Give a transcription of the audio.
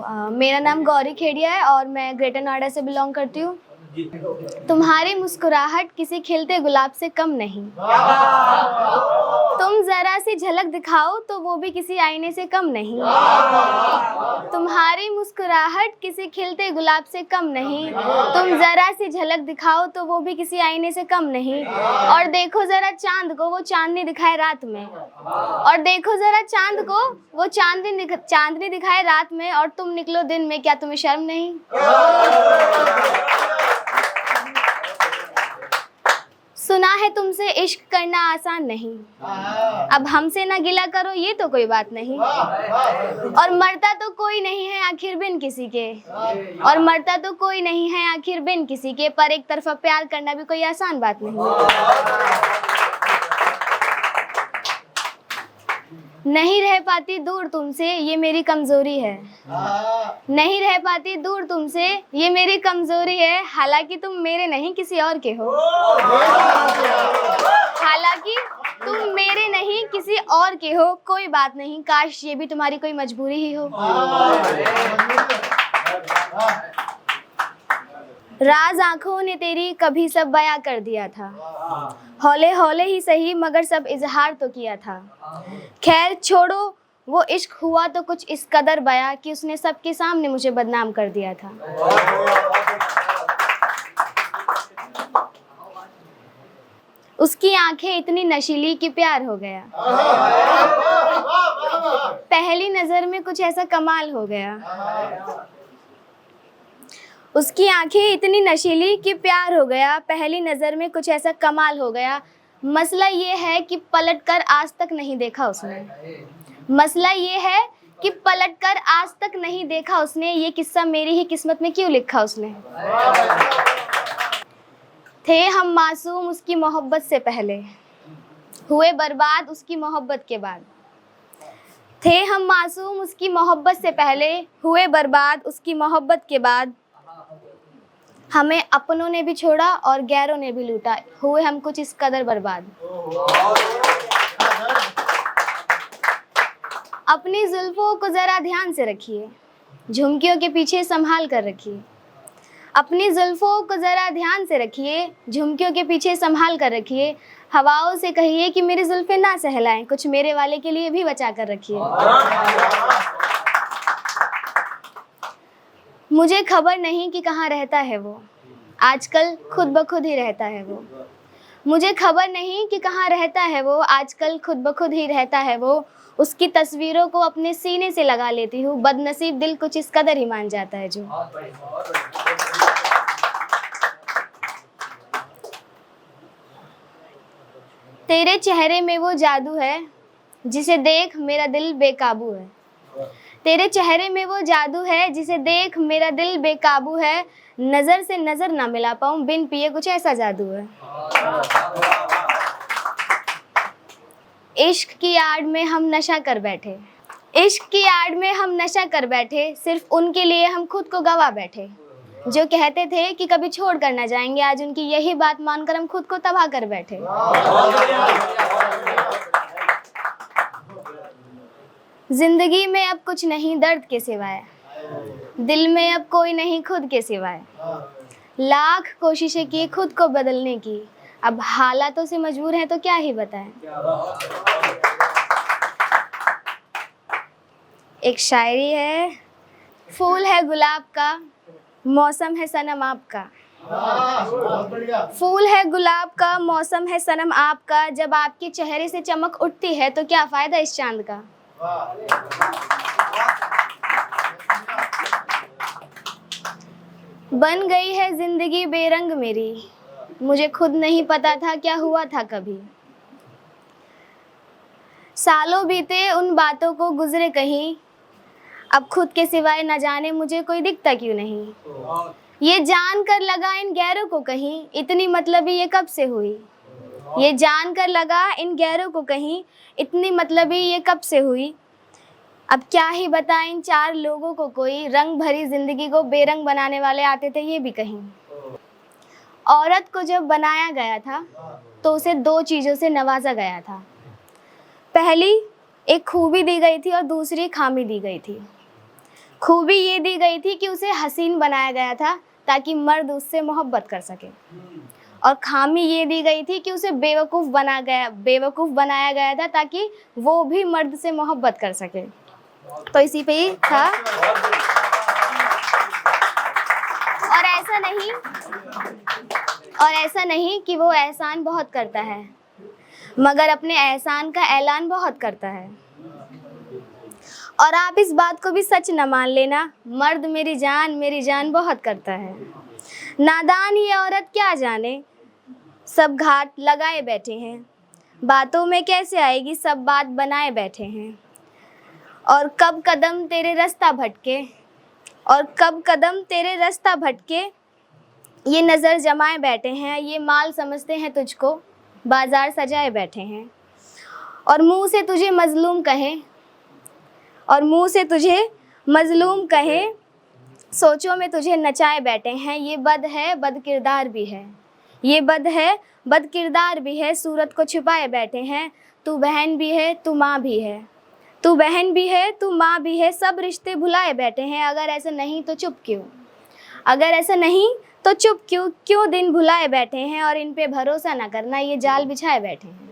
मेरा नाम गौरी खेड़िया है और मैं ग्रेटर नोएडा से बिलोंग करती हूँ। तुम्हारी मुस्कुराहट किसी खिलते गुलाब से कम नहीं। तुम जरा सी झलक दिखाओ तो वो भी किसी आईने से कम नहीं। तुम्हारी मुस्कुराहट किसी खिलते गुलाब से कम नहीं। तुम जरा सी झलक दिखाओ तो वो भी किसी आईने से कम नहीं। और देखो जरा चांद को, वो चांदनी दिखाए रात में। और देखो जरा चांद को, वो चांदनी दिखाए रात में, और तुम निकलो दिन में, क्या तुम्हें शर्म नहीं? सुना है तुमसे इश्क करना आसान नहीं, अब हमसे ना गिला करो ये तो कोई बात नहीं। और मरता तो कोई नहीं है आखिर बिन किसी के, और मरता तो कोई नहीं है आखिर बिन किसी के, पर एक तरफा प्यार करना भी कोई आसान बात नहीं। नहीं रह पाती दूर तुमसे ये मेरी कमजोरी है। नहीं रह पाती दूर तुमसे ये मेरी कमजोरी है, हालांकि तुम मेरे नहीं किसी और के हो। हालांकि तुम मेरे नहीं किसी और के हो, कोई बात नहीं, काश ये भी तुम्हारी कोई मजबूरी ही हो। राज आंखों ने तेरी कभी सब बयां कर दिया था, हौले हौले ही सही मगर सब इजहार तो किया था। खैर छोड़ो वो इश्क हुआ तो कुछ इस कदर बया कि उसने सबके सामने मुझे बदनाम कर दिया था। उसकी आंखें इतनी नशीली कि प्यार हो गया। पहली नजर में कुछ ऐसा कमाल हो गया। उसकी आंखें इतनी नशीली कि प्यार हो गया, पहली नज़र में कुछ ऐसा कमाल हो गया। मसला ये है कि पलटकर आज तक नहीं देखा उसने। मसला ये है कि पलटकर आज तक नहीं देखा उसने, ये किस्सा मेरी ही किस्मत में क्यों लिखा उसने। थे हम मासूम उसकी मोहब्बत से पहले, हुए बर्बाद उसकी मोहब्बत के बाद। थे हम मासूम उसकी मोहब्बत से पहले, हुए बर्बाद उसकी मोहब्बत के बाद। हमें अपनों ने भी छोड़ा और गैरों ने भी लूटा, हुए हम कुछ इस कदर बर्बाद। अपनी जुल्फों को जरा ध्यान से रखिए, झुमकियों के पीछे संभाल कर रखिए। अपनी जुल्फों को जरा ध्यान से रखिए, झुमकियों के पीछे संभाल कर रखिए। हवाओं से कहिए कि मेरी जुल्फें ना सहलाएं, कुछ मेरे वाले के लिए भी बचा कर रखिए। मुझे खबर नहीं कि कहाँ रहता है वो, आजकल खुद ब खुद ही रहता है वो। मुझे खबर नहीं कि कहाँ रहता है वो, आजकल खुद ब खुद ही रहता है वो। उसकी तस्वीरों को अपने सीने से लगा लेती हूँ, बदनसीब दिल कुछ इस कदर ही मान जाता है जो। तेरे चेहरे में वो जादू है जिसे देख मेरा दिल बेकाबू है। तेरे चेहरे में वो जादू है जिसे देख मेरा दिल बेकाबू है। नजर से नजर ना मिला पाऊं बिन पिए कुछ ऐसा जादू है। इश्क की आड़ में हम नशा कर बैठे, इश्क की आड़ में हम नशा कर बैठे, सिर्फ उनके लिए हम खुद को गवा बैठे। जो कहते थे कि कभी छोड़ कर ना जाएंगे, आज उनकी यही बात मानकर हम खुद को तबाह कर बैठे। जिंदगी में अब कुछ नहीं दर्द के सिवाय, दिल में अब कोई नहीं खुद के सिवाय। लाख कोशिशें की खुद को बदलने की, अब हालातों से मजबूर हैं तो क्या ही बताएं। एक शायरी है, फूल है गुलाब का, मौसम है सनम आपका। फूल है गुलाब का, मौसम है सनम आपका, जब आपके चेहरे से चमक उठती है तो क्या फायदा इस चांद का। बन गई है जिंदगी बेरंग मेरी, मुझे खुद नहीं पता था क्या हुआ था कभी। सालों बीते उन बातों को गुजरे कहीं, अब खुद के सिवाय न जाने मुझे कोई दिखता क्यों नहीं। ये जान कर लगा इन गैरों को कहीं, इतनी मतलबी ये कब से हुई। ये जान कर लगा इन गैरों को कहीं, इतनी मतलबी ये कब से हुई। अब क्या ही बताएं इन चार लोगों को कोई, रंग भरी जिंदगी को बेरंग बनाने वाले आते थे ये भी कहीं। औरत को जब बनाया गया था तो उसे दो चीज़ों से नवाजा गया था। पहली एक खूबी दी गई थी और दूसरी खामी दी गई थी। खूबी ये दी गई थी कि उसे हसीन बनाया गया था ताकि मर्द उससे मोहब्बत कर सके, और खामी ये दी गई थी कि उसे बेवकूफ़ बनाया गया था ताकि वो भी मर्द से मोहब्बत कर सके। तो इसी पे ही था। और ऐसा नहीं कि वो एहसान बहुत करता है, मगर अपने एहसान का ऐलान बहुत करता है। और आप इस बात को भी सच न मान लेना, मर्द मेरी जान बहुत करता है। नादान ये औरत क्या जाने, सब घाट लगाए बैठे हैं, बातों में कैसे आएगी, सब बात बनाए बैठे हैं। और कब कदम तेरे रास्ता भटके, ये नज़र जमाए बैठे हैं, ये माल समझते हैं तुझको, बाजार सजाए बैठे हैं। और मुंह से तुझे मजलूम कहे, सोचों में तुझे नचाए बैठे हैं। ये बद है बदकिरदार भी है, सूरत को छुपाए बैठे हैं। तू बहन भी है तू माँ भी है, सब रिश्ते भुलाए बैठे हैं। अगर ऐसा नहीं तो चुप क्यों दिन भुलाए बैठे हैं। और इन पे भरोसा ना करना, ये जाल बिछाए बैठे हैं।